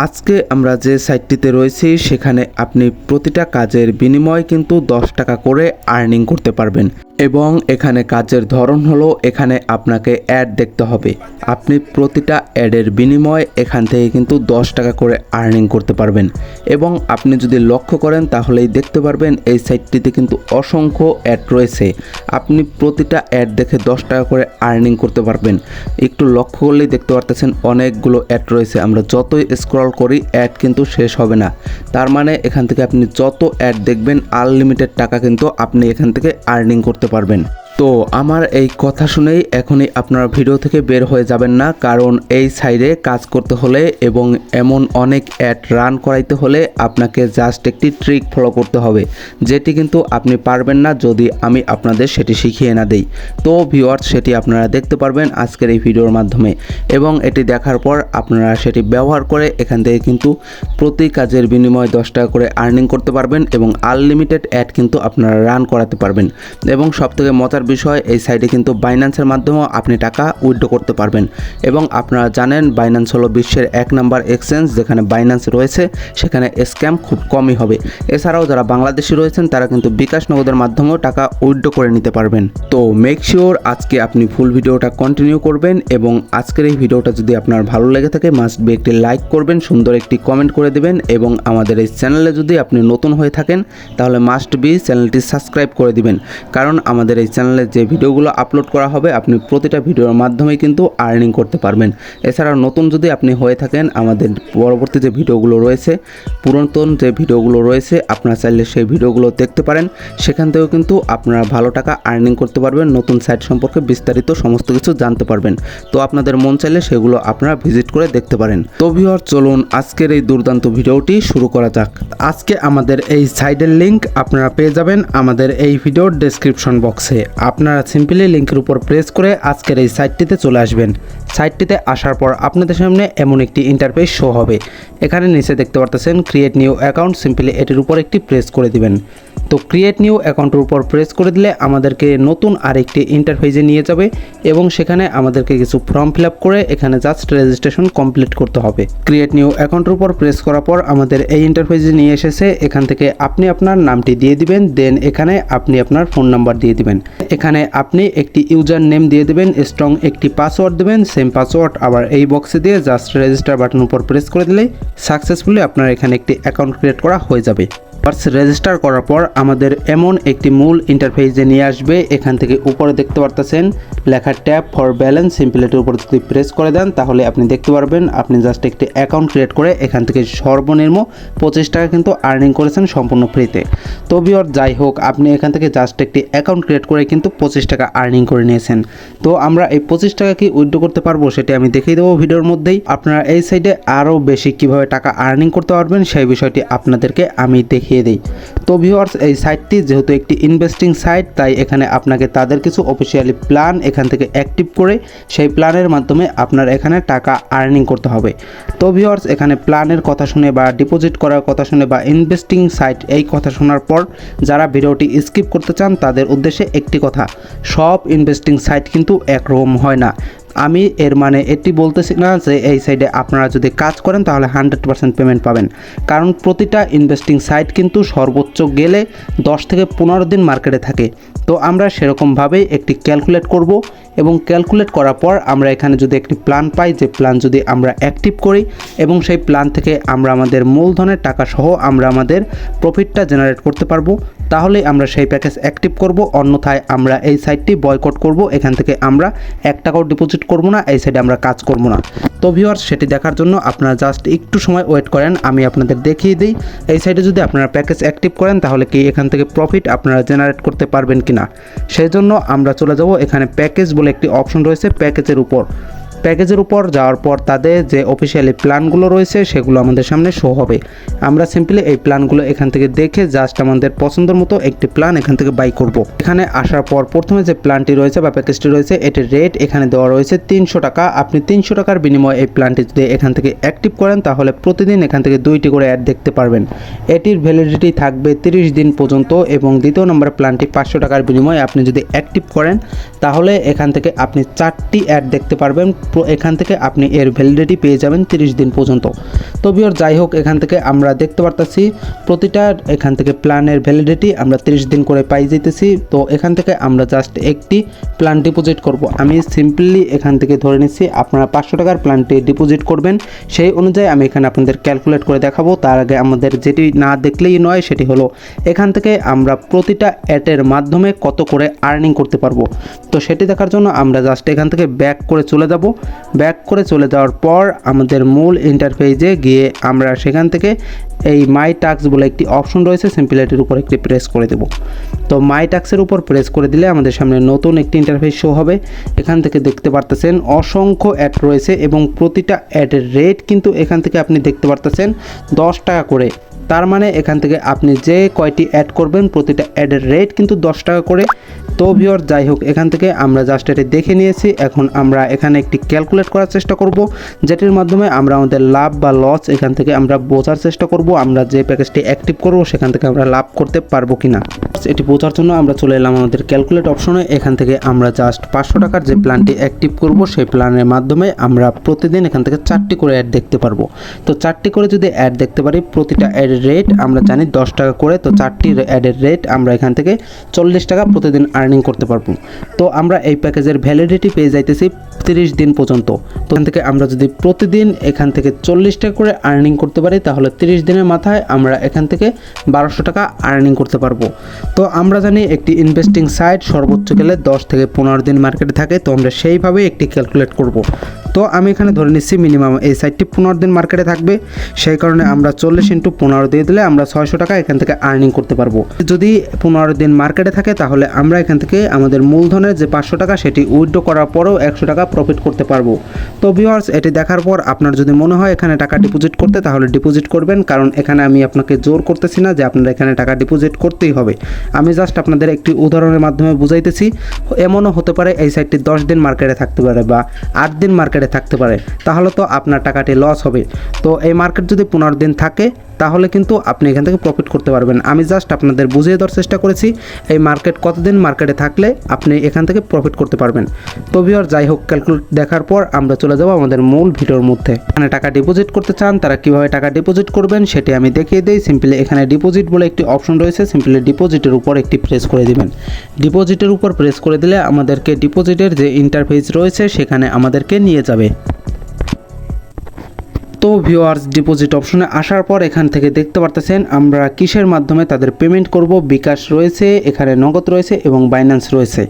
আজকে আমরা যে সাইটটিতে রয়েছি সেখানে আপনি প্রতিটা কাজের বিনিময়ে কিন্তু 10 টাকা করে আর্নিং করতে পারবেন এবং এখানে কাজের ধরন হলো এখানে আপনাকে অ্যাড দেখতে হবে। আপনি প্রতিটা অ্যাডের বিনিময়ে এখান থেকে কিন্তু 10 টাকা করে আর্নিং করতে পারবেন এবং আপনি যদি লক্ষ্য করেন তাহলেই দেখতে পারবেন এই সাইটটিতে কিন্তু অসংখ্য অ্যাড রয়েছে। আপনি প্রতিটা অ্যাড দেখে 10 টাকা করে আর্নিং করতে পারবেন। একটু লক্ষ্য করলেই দেখতে পারতেছেন অনেকগুলো অ্যাড রয়েছে। আমরা যতই স্ক্রল করি অ্যাড কিন্তু শেষ হবে না। তার মানে এখান থেকে আপনি যত অ্যাড দেখবেন আনলিমিটেড টাকা কিন্তু আপনি এখান থেকে আর্নিং করতে পারবেন। তো আমার এই কথা শুনেই এখনই আপনারা ভিডিও থেকে বের হয়ে যাবেন না, কারণ এই সাইডে কাজ করতে হলে এবং এমন অনেক অ্যাড রান করাইতে হলে আপনাকে জাস্ট একটি ট্রিক ফলো করতে হবে, যেটি কিন্তু আপনি পারবেন না যদি আমি আপনাদের সেটি শিখিয়ে না দেই। তো ভিউয়ার্স, সেটি আপনারা দেখতে পারবেন আজকের এই ভিডিওর মাধ্যমে এবং এটি দেখার পর আপনারা সেটি ব্যবহার করে এখান থেকে কিন্তু প্রতি কাজের বিনিময়ে 10 টাকা করে আর্নিং করতে পারবেন এবং আনলিমিটেড অ্যাড কিন্তু আপনারা রান করাতে পারবেন। এবং সবথেকে মজার বিষয়, এই সাইটে কিন্তু বাইন্যান্সের মাধ্যমেও আপনি টাকা উইথড্র করতে পারবেন এবং আপনারা জানেন বাইন্যান্স হলো বিশ্বের 1 নাম্বার এক্সচেঞ্জ। যেখানে বাইন্যান্স রয়েছে সেখানে স্ক্যাম খুব কমই হবে। এছাড়াও যারা বাংলাদেশি রয়েছেন তারা কিন্তু বিকাশ নগদের মাধ্যমেও টাকা উইথড্র করে নিতে পারবেন। তো মেক শিওর আজকে আপনি ফুল ভিডিওটা কন্টিনিউ করবেন এবং আজকের এই ভিডিওটা যদি আপনার ভালো লেগে থাকে মাস্ট বি একটি লাইক করবেন, সুন্দর একটি কমেন্ট করে দেবেন এবং আমাদের এই চ্যানেলে যদি আপনি নতুন হয়ে থাকেন তাহলে মাস্ট বি চ্যানেলটি সাবস্ক্রাইব করে দিবেন, কারণ আমাদের এই চ্যানেলে যে ভিডিওগুলো আপলোড করা হবে আপনি প্রতিটা ভিডিওর মাধ্যমে কিন্তু আর্নিং করতে পারবেন। এছাড়াও নতুন যদি আপনি হয়ে থাকেন, আমাদের পরবর্তী যে ভিডিওগুলো রয়েছে, পুরাতন যে ভিডিওগুলো রয়েছে আপনারা চাইলে সেই ভিডিওগুলো দেখতে পারেন। সেখান থেকেও কিন্তু আপনারা ভালো টাকা আর্নিং করতে পারবেন, নতুন সাইট সম্পর্কে বিস্তারিত সমস্ত কিছু জানতে পারবেন। তো আপনাদের মন চাইলে সেগুলো আপনারা ভিজিট করে দেখতে পারেন। তো ভিউয়ার, চলুন আজকের এই দুর্দান্ত ভিডিওটি শুরু করা যাক। আজকে আমাদের এই সাইটের লিঙ্ক আপনারা পেয়ে যাবেন আমাদের এই ভিডিওর ডেসক্রিপশন বক্সে। আপনারা সিম্পলি লিঙ্কের উপর প্রেস করে আজকের এই সাইটটিতে চলে আসবেন। সাইটটিতে আসার পর আপনাদের সামনে এমন একটি ইন্টারফেস শো হবে। এখানে নিচে দেখতে পারতেছেন ক্রিয়েট নিউ অ্যাকাউন্ট, সিম্পলি এটির উপর একটি প্রেস করে দিবেন। তো ক্রিয়েট নিউ অ্যাকাউন্টের উপর প্রেস করে দিলে আমাদেরকে নতুন আরেকটি ইন্টারফেসে নিয়ে যাবে এবং সেখানে আমাদেরকে কিছু ফর্ম ফিল আপ করে এখানে জাস্ট রেজিস্ট্রেশন কমপ্লিট করতে হবে। ক্রিয়েট নিউ অ্যাকাউন্টের উপর প্রেস করার পর আমাদের এই ইন্টারফেসে নিয়ে এসেছে। এখান থেকে আপনি আপনার নামটি দিয়ে দিবেন, দেন এখানে আপনি আপনার ফোন নাম্বার দিয়ে দিবেন। এখানে আপনি একটি ইউজার নেম দিয়ে দেবেন, স্ট্রং একটি পাসওয়ার্ড দেবেন, সেম পাসওয়ার্ড আবার এই বক্সে দিয়ে জাস্ট রেজিস্টার বাটন উপর প্রেস করে দিলেই সাকসেসফুলি আপনার এখানে একটি অ্যাকাউন্ট ক্রিয়েট করা হয়ে যাবে। রেজিস্টার করার পর আমাদের এমন একটি মূল ইন্টারফেসে নিয়ে আসবে। এখান থেকে উপরে দেখতে পারতেছেন লেখা ট্যাপ ফর ব্যালেন্স, সিম্পল এটির উপর যদি প্রেস করে দেন তাহলে আপনি দেখতে পারবেন আপনি জাস্ট একটি অ্যাকাউন্ট ক্রিয়েট করে এখান থেকে সর্বনিম্ন 25 টাকা কিন্তু আর্নিং করেছেন সম্পূর্ণ ফ্রিতে। তো ভিউয়ার, যাই হোক, আপনি এখান থেকে জাস্ট একটি অ্যাকাউন্ট ক্রিয়েট করে কিন্তু 25 টাকা আর্নিং করে নিয়েছেন। তো আমরা এই 25 টাকা কি উইথড্র করতে পারবো সেটি আমি দেখিয়ে দেবো ভিডিওর মধ্যেই। আপনারা এই সাইডে আরও বেশি কিভাবে টাকা আর্নিং করতে পারবেন সেই বিষয়টি আপনাদেরকে আমি দেখিয়ে দিই। তো ভিউয়ার্স, এই সাইটটি যেহেতু একটি ইনভেস্টিং সাইট তাই এখানে আপনাকে তাদের কিছু অফিসিয়ালি প্ল্যান এখান থেকে অ্যাক্টিভ করে সেই প্ল্যানের মাধ্যমে আপনার এখানে টাকা আর্নিং করতে হবে। তো ভিউয়ার্স, এখানে প্ল্যানের কথা শুনে বা ডিপোজিট করার কথা শুনে বা ইনভেস্টিং সাইট এই কথা শোনার পর যারা ভিডিওটি স্কিপ করতে চান তাদের উদ্দেশ্যে একটি কথা, সব ইনভেস্টিং সাইট কিন্তু একরকম হয় না। আমি এর মানে এটি বলতেছি না যে এই সাইডে আপনারা যদি কাজ করেন তাহলে 100% পেমেন্ট পাবেন, কারণ প্রতিটা ইনভেস্টিং সাইট কিন্তু সর্বোচ্চ গেলে 10 থেকে 15 দিন মার্কেটে থাকে। তো আমরা সেরকমভাবেই একটি ক্যালকুলেট করব এবং ক্যালকুলেট করার পর আমরা এখানে যদি একটি প্ল্যান পাই, যে প্ল্যান যদি আমরা অ্যাক্টিভ করি এবং সেই প্ল্যান থেকে আমরা আমাদের মূলধনের টাকা সহ আমরা আমাদের প্রফিটটা জেনারেট করতে পারবো, তাহলে আমরা সেই প্যাকেজ অ্যাক্টিভ করব। অন্যথায় আমরা এই সাইটটি বয়কট করব, এখান থেকে আমরা 1 টাকাও ডিপোজিট করব না, এই সাইডে আমরা কাজ করব না। তো ভিউয়ার্স, সেটি দেখার জন্য আপনারা জাস্ট একটু সময় ওয়েট করেন, আমি আপনাদের দেখিয়ে দিই এই সাইডে যদি আপনারা প্যাকেজ অ্যাক্টিভ করেন তাহলে কি এখান থেকে প্রফিট আপনারা জেনারেট করতে পারবেন কিনা। সেই জন্য আমরা চলে যাব এখানে প্যাকেজ বলে একটি অপশন রয়েছে, প্যাকেজের উপর যাওয়ার পর তাদের যে অফিসিয়ালি প্ল্যানগুলো রয়েছে সেগুলো আমাদের সামনে শো হবে। আমরা সিম্পলি এই প্ল্যানগুলো এখান থেকে দেখে জাস্ট আমাদের পছন্দের মতো একটি প্ল্যান এখান থেকে বাই করব। এখানে আসার পর প্রথমে যে প্ল্যানটি রয়েছে বা প্যাকেজটি রয়েছে এটির রেট এখানে দেওয়া রয়েছে 300 টাকা। আপনি 300 টাকার বিনিময়ে এই প্ল্যানটি যদি এখান থেকে অ্যাক্টিভ করেন তাহলে প্রতিদিন এখান থেকে 2টি করে অ্যাড দেখতে পারবেন। এটির ভ্যালিডিটি থাকবে 30 দিন পর্যন্ত এবং দ্বিতীয় নম্বর প্ল্যানটি 500 টাকার বিনিময়ে আপনি যদি অ্যাক্টিভ করেন তাহলে এখান থেকে আপনি 4টি অ্যাড দেখতে পারবেন এখান থেকে আপনি এর ভ্যালিডিটি পেয়ে যাবেন 30 দিন পর্যন্ত। তো ভিউয়ার যাই হোক, এখান থেকে আমরা দেখতে পারতাছি প্রতিটা এখান থেকে প্ল্যানের ভ্যালিডিটি আমরা 30 দিন করে পাই যেতেছি। তো এখান থেকে আমরা জাস্ট একটি প্ল্যান ডিপোজিট করব। আমি সিম্পলি এখান থেকে ধরে নিচ্ছি আপনারা 500 টাকার প্ল্যানটি ডিপোজিট করবেন, সেই অনুযায়ী আমি এখানে আপনাদের ক্যালকুলেট করে দেখাবো। তার আগে আমাদের যেটি না দেখলেই নয় সেটি হলো এখান থেকে আমরা প্রতিটা অ্যাডের মাধ্যমে কত করে আর্নিং করতে পারবো। তো সেটি দেখার জন্য আমরা জাস্ট এখান থেকে ব্যাক করে চলে যাব। ব্যাক করে চলে যাওয়ার পর আমাদের মূল ইন্টারফেসে গিয়ে আমরা সেখান থেকে এই মাই টাস্ক বলে একটি অপশন রয়েছে, সিম্পলি এটির উপর একটি প্রেস করে দেব। তো মাই টাস্কের উপর প্রেস করে দিলে আমাদের সামনে নতুন একটি ইন্টারফেস শো হবে। এখান থেকে দেখতে পারতেছেন অসংখ্য অ্যাড রয়েছে এবং প্রতিটা অ্যাডের রেট কিন্তু এখান থেকে আপনি দেখতে পারতেছেন 10 টাকা করে। তার মানে এখান থেকে আপনি যে কয়টি অ্যাড করবেন প্রতিটা অ্যাডের রেট কিন্তু 10 টাকা করে। তো ভিউয়ার যাই হোক, এখান থেকে আমরা জাস্ট এটি দেখে নিয়েছি। এখন আমরা এখানে একটি ক্যালকুলেট করার চেষ্টা করব, যেটির মাধ্যমে আমরা আমাদের লাভ বা লস এখান থেকে আমরা বোঝার চেষ্টা করব আমরা যে প্যাকেজটি অ্যাক্টিভ করব সেখান থেকে আমরা লাভ করতে পারবো কিনা। এটি বোঝার জন্য আমরা চলে এলাম আমাদের ক্যালকুলেট অপশনে। এখান থেকে আমরা জাস্ট 500 টাকার যে প্ল্যানটি অ্যাক্টিভ করব সেই প্ল্যানের মাধ্যমে আমরা প্রতিদিন এখান থেকে 4টি করে অ্যাড দেখতে পারবো। তো 4টি করে যদি অ্যাড দেখতে পারি, প্রতিটা অ্যাডের রেট আমরা জানি 10 টাকা করে। তো 4টি অ্যাডের রেট আমরা এখান থেকে 40 টাকা প্রতিদিন আর্নিং করতে পারবো। তো আমরা এই প্যাকেজের ভ্যালিডিটি পেয়ে যাইতেছি 30 দিন পর্যন্ত। তো এখান থেকে আমরা যদি প্রতিদিন এখান থেকে 40 টাকা করে আর্নিং করতে পারি তাহলে 30 দিনের মাথায় আমরা এখান থেকে 1200 টাকা আর্নিং করতে পারবো। তো আমরা জানি একটি ইনভেস্টিং সাইট সর্বোচ্চ গেলে 10 থেকে 15 দিন মার্কেটে থাকে। তো আমরা সেইভাবেই একটি ক্যালকুলেট করব। তো আমি এখানে ধরে নিচ্ছি মিনিমাম এই সাইটটি 15 দিন মার্কেটে থাকবে, সেই কারণে আমরা 40 × 15 দিয়ে দিলে আমরা 600 টাকা এখান থেকে আর্নিং করতে পারবো। যদি 15 দিন মার্কেটে থাকে তাহলে আমরা এখান থেকে আমাদের মূলধনের যে 500 টাকা সেটি উইথড্র করার পরেও 100 টাকা প্রফিট করতে পারবো। তো ভিউয়ার্স, এটি দেখার পর আপনার যদি মনে হয় এখানে টাকা ডিপোজিট করতে তাহলে ডিপোজিট করবেন, কারণ এখানে আমি আপনাকে জোর করতেছি না যে আপনারা এখানে টাকা ডিপোজিট করতেই হবে। আমি জাস্ট আপনাদের একটি উদাহরণের মাধ্যমে বুঝাইতেছি। এমনও হতে পারে এই সাইটটি 10 দিন মার্কেটে থাকতে পারে বা 8 দিন মার্কেটে থাকতে পারে, তাহলে তো আপনার টাকাটি লস হবে। তো এই মার্কেট যদি 15 দিন থাকে তাহলে কিন্তু আপনি এখান থেকে প্রফিট করতে পারবেন। আমি জাস্ট আপনাদের বুঝিয়ে দেওয়ার চেষ্টা করেছি এই মার্কেট কতদিন মার্কেটে থাকলে আপনি এখান থেকে প্রফিট করতে পারবেন। তো ভিউয়ার যাই হোক, ক্যালকুলেট দেখার পর আমরা চলে যাব আমাদের মূল ভিডিওর মধ্যে। এখানে টাকা ডিপোজিট করতে চান তারা কিভাবে টাকা ডিপোজিট করবেন সেটি আমি দেখিয়ে দিই। সিম্পলি এখানে ডিপোজিট বলে একটি অপশন রয়েছে, সিম্পলি ডিপোজিটের উপর একটি প্রেস করে দিবেন। ডিপোজিটের উপর প্রেস করে দিলে আমাদেরকে ডিপোজিটের যে ইন্টারফেস রয়েছে সেখানে আমাদেরকে নিয়ে যাবে। তো ভিউয়ার্স, ডিপোজিট অপশনে আসার পর এখান থেকে দেখতে পারতেছেন আমরা কিসের মাধ্যমে তাদের পেমেন্ট করব। বিকাশ রয়েছে, এখানে নগদ রয়েছে এবং বাইন্যান্স রয়েছে।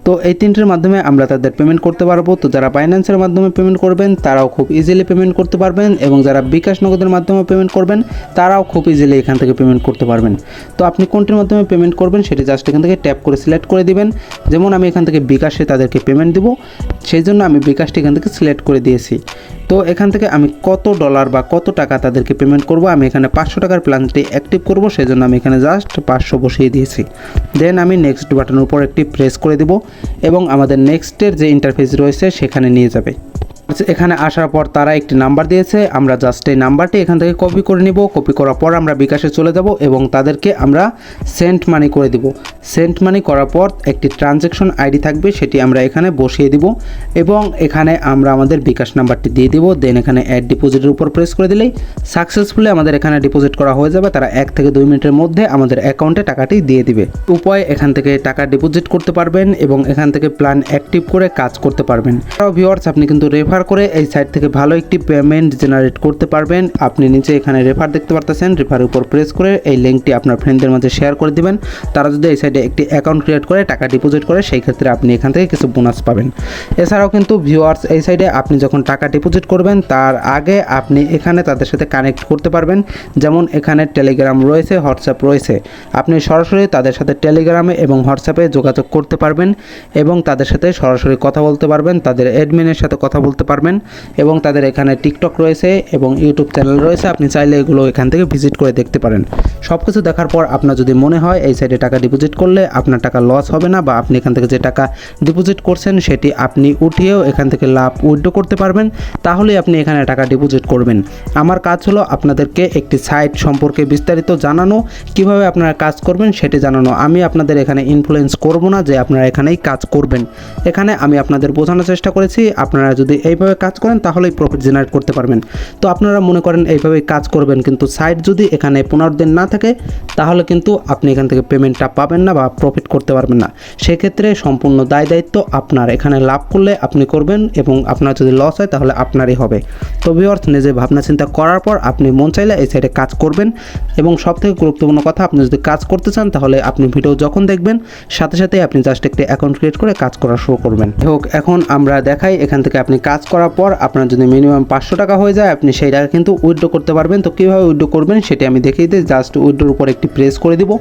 তো এই তিনটের মাধ্যমে আমরা তাদের পেমেন্ট করতে পারবো। তো যারা বাইন্যান্সের মাধ্যমে পেমেন্ট করবেন তারাও খুব ইজিলি পেমেন্ট করতে পারবেন এবং যারা বিকাশ নগদের মাধ্যমে পেমেন্ট করবেন তারাও খুব ইজিলি এখান থেকে পেমেন্ট করতে পারবেন। তো আপনি কোনটির মাধ্যমে পেমেন্ট করবেন সেটি জাস্ট এখান থেকে ট্যাপ করে সিলেক্ট করে দিবেন। যেমন আমি এখান থেকে বিকাশে তাদেরকে পেমেন্ট দিব, সেই জন্য আমি বিকাশটি এখান থেকে সিলেক্ট করে দিয়েছি। তো এখান থেকে আমি কত ডলার বা কত টাকা তাদেরকে পেমেন্ট করব, আমি এখানে 500 টাকার প্ল্যানটি অ্যাক্টিভ করব, সেই জন্য আমি এখানে জাস্ট 500 বসিয়ে দিয়েছি। দেন আমি নেক্সট বাটনের উপর একটি প্রেস করে দেব এবং আমাদের নেক্সটের যে ইন্টারফেস রয়েছে সেখানে নিয়ে যাবে। এখানে আসার পর তারা একটি নাম্বার দিয়েছে, আমরা জাস্ট এই নাম্বারটি এখান থেকে কপি করে নিব। কপি করার পর আমরা বিকাশে চলে যাব এবং তাদেরকে আমরা সেন্ড মানি করে দিব। সেন্ড মানি করার পর একটি ট্রানজ্যাকশন আইডি থাকবে, সেটি আমরা এখানে বসিয়ে দিব এবং এখানে আমরা আমাদের বিকাশ নাম্বারটি দিয়ে দিব। দেন এখানে অ্যাড ডিপোজিটের উপর প্রেস করে দিলেই সাকসেসফুলি আমাদের এখানে ডিপোজিট করা হয়ে যাবে। তারা 1 থেকে 2 মিনিটের মধ্যে আমাদের অ্যাকাউন্টে টাকাটি দিয়ে দিবে। উপায় এখান থেকে টাকা ডিপোজিট করতে পারবেন এবং এখান থেকে প্ল্যান অ্যাক্টিভ করে কাজ করতে পারবেন। ভিউয়ার্স, আপনি কিন্তু রেফার করে এই সাইট থেকে ভালো একটি পেমেন্ট জেনারেট করতে পারবেন। আপনি নিচে এখানে রেফার দেখতে পারতেছেন, রেফারের উপর প্রেস করে এই লিঙ্কটি আপনার ফ্রেন্ডদের মাঝে শেয়ার করে দিবেন। তারা যদি এই সাইটে একটি অ্যাকাউন্ট ক্রিয়েট করে টাকা ডিপোজিট করে সেই ক্ষেত্রে আপনি এখান থেকে কিছু বোনাস পাবেন। এছাড়াও কিন্তু ভিউয়ার্স, এই সাইটে আপনি যখন টাকা ডিপোজিট করবেন তার আগে আপনি এখানে তাদের সাথে কানেক্ট করতে পারবেন। যেমন এখানে টেলিগ্রাম রয়েছে, হোয়াটসঅ্যাপ রয়েছে, আপনি সরাসরি তাদের সাথে টেলিগ্রামে এবং হোয়াটসঅ্যাপে যোগাযোগ করতে পারবেন এবং তাদের সাথে সরাসরি কথা বলতে পারবেন, তাদের অ্যাডমিনের সাথে কথা বলতে পারবেন এবং তাদের এখানে টিকটক রয়েছে এবং ইউটিউব চ্যানেল রয়েছে, আপনি চাইলে এগুলো এখান থেকে ভিজিট করে দেখতে পারেন। সব কিছু দেখার পর আপনার যদি মনে হয় এই সাইটে টাকা ডিপোজিট করলে আপনার টাকা লস হবে না বা আপনি এখান থেকে যে টাকা ডিপোজিট করছেন সেটি আপনি উঠিয়েও এখান থেকে লাভ উইথড্র করতে পারবেন, তাহলে আপনি এখানে টাকা ডিপোজিট করবেন। আমার কাজ হলো আপনাদেরকে একটি সাইট সম্পর্কে বিস্তারিত জানানো, কিভাবে আপনারা কাজ করবেন সেটি জানানো। আমি আপনাদের এখানে ইনফ্লুয়েন্স করব না যে আপনারা এখানেই কাজ করবেন। এখানে আমি আপনাদের বোঝানোর চেষ্টা করেছি আপনারা যদি এই এইভাবে কাজ করেন তাহলেই প্রফিট জেনারেট করতে পারবেন। তো আপনারা মনে করেন এইভাবে কাজ করবেন, কিন্তু সাইট যদি এখানে 15 দিন না থাকে তাহলে কিন্তু আপনি এখান থেকে পেমেন্টটা পাবেন না বা প্রফিট করতে পারবেন না। সেক্ষেত্রে সম্পূর্ণ দায়িত্ব আপনার। এখানে লাভ করলে আপনি করবেন এবং আপনার যদি লস হয় তাহলে আপনারই হবে। তো ভিউয়ার্স, নিজে ভাবনা চিন্তা করার পর আপনি মন চাইলে এই সাইটে কাজ করবেন। এবং সবথেকে গুরুত্বপূর্ণ কথা, আপনি যদি কাজ করতে চান তাহলে আপনি ভিডিও যখন দেখবেন সাথে সাথে আপনি জাস্ট একটি অ্যাকাউন্ট ক্রিয়েট করে কাজ করা শুরু করবেন। হোক, এখন আমরা দেখাই এখান থেকে আপনি কাজ করার পর আপনার যদি মিনিমাম 500 টাকা হয়ে যায় আপনি সেই টাকা কিন্তু উইথড্র করতে পারবেন। তো কীভাবে উইথড্র করবেন সেটি আমি দেখিয়ে দিই। জাস্ট উইথড্রোর উপর একটি প্রেস করে দিব,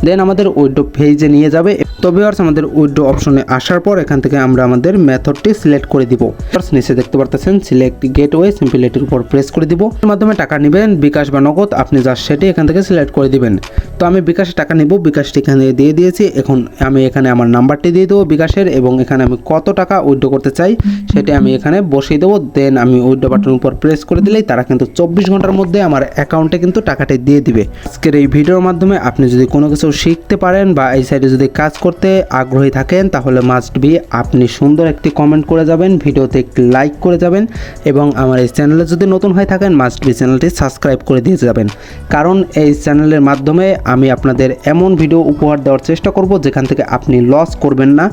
দেন আমাদের উইথড্র পেজে নিয়ে যাবে। তো ভিউয়ার্স, আমাদের উইথড্র অপশনে আসার পর এখান থেকে আমরা আমাদের মেথডটি সিলেক্ট করে দিব। নিচে দেখতে পারতেছেন সিলেক্ট গেটওয়ে, সিম্পল এটির উপর প্রেস করে দিব। এর মাধ্যমে টাকা নেবেন বিকাশ বা নগদ, আপনি জাস্ট সেটি এখান থেকে সিলেক্ট করে দিবেন। তো আমি বিকাশে টাকা নিব, বিকাশটি এখানে দিয়ে দিয়েছি। এখন আমি এখানে আমার নাম্বারটি দিয়ে দেবো বিকাশের, এবং এখানে আমি কত টাকা উইথড্র করতে চাই সেটি আমি এখানে বসিয়ে দেবো। দেন আমি উইথড্র বাটনের উপর প্রেস করে দিলেই তারা কিন্তু 24 ঘন্টার মধ্যে আমার অ্যাকাউন্টে কিন্তু টাকাটি দিয়ে দিবে। আজকের এই ভিডিওর মাধ্যমে আপনি যদি কোনো কিছু শিখতে পারেন বা এই সাইডে যদি কাজ করতে আগ্রহী থাকেন তাহলে মাস্ট বি আপনি সুন্দর একটি কমেন্ট করে যাবেন, ভিডিওতে একটি লাইক করে যাবেন, এবং আমার এই চ্যানেলে যদি নতুন হয়ে থাকেন মাস্ট বি চ্যানেলটি সাবস্ক্রাইব করে দিয়ে যাবেন। কারণ এই চ্যানেলের মাধ্যমে আমি আপনাদের এমন ভিডিও উপহার দেওয়ার চেষ্টা করব যেখান থেকে আপনি লস করবেন না,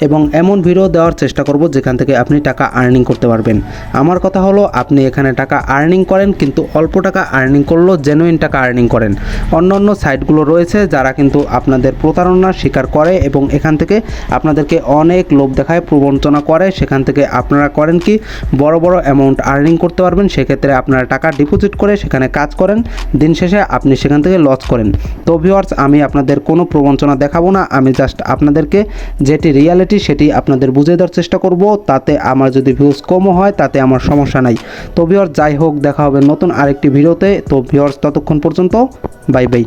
এবং এমন ভিডিও দেওয়ার চেষ্টা করব যেখান থেকে আপনি টাকা আর্নিং করতে পারবেন। আমার কথা হলো, আপনি এখানে টাকা আর্নিং করেন কিন্তু অল্প টাকা আর্নিং করলেও জেনুইন টাকা আর্নিং করেন। অন্য সাইটগুলো রয়েছে যারা কিন্তু আপনাদের প্রতারণার শিকার করে এবং এখান থেকে আপনাদেরকে অনেক লোভ দেখায়, প্রবঞ্চনা করে। সেখান থেকে আপনারা করেন কি, বড় বড় অ্যামাউন্ট আর্নিং করতে পারবেন। সেক্ষেত্রে আপনারা টাকা ডিপোজিট করে সেখানে কাজ করেন, দিন শেষে আপনি সেখান থেকে লস করেন। তো ভিউয়ার্স, আমি আপনাদের কোনো প্রবঞ্চনা দেখাবো না, আমি জাস্ট আপনাদেরকে যেটি রিয়ালিটি সেটি আপনাদের বুঝিয়ে দেওয়ার চেষ্টা করব। তাতে আমার যদি ভিউজ কমও হয় তাতে আমার সমস্যা নাই। তো ভিউয়ার্স, যাই হোক, দেখা হবে নতুন আরেকটি ভিডিওতে। তো ভিউয়ার্স, ততক্ষণ পর্যন্ত বাই বাই।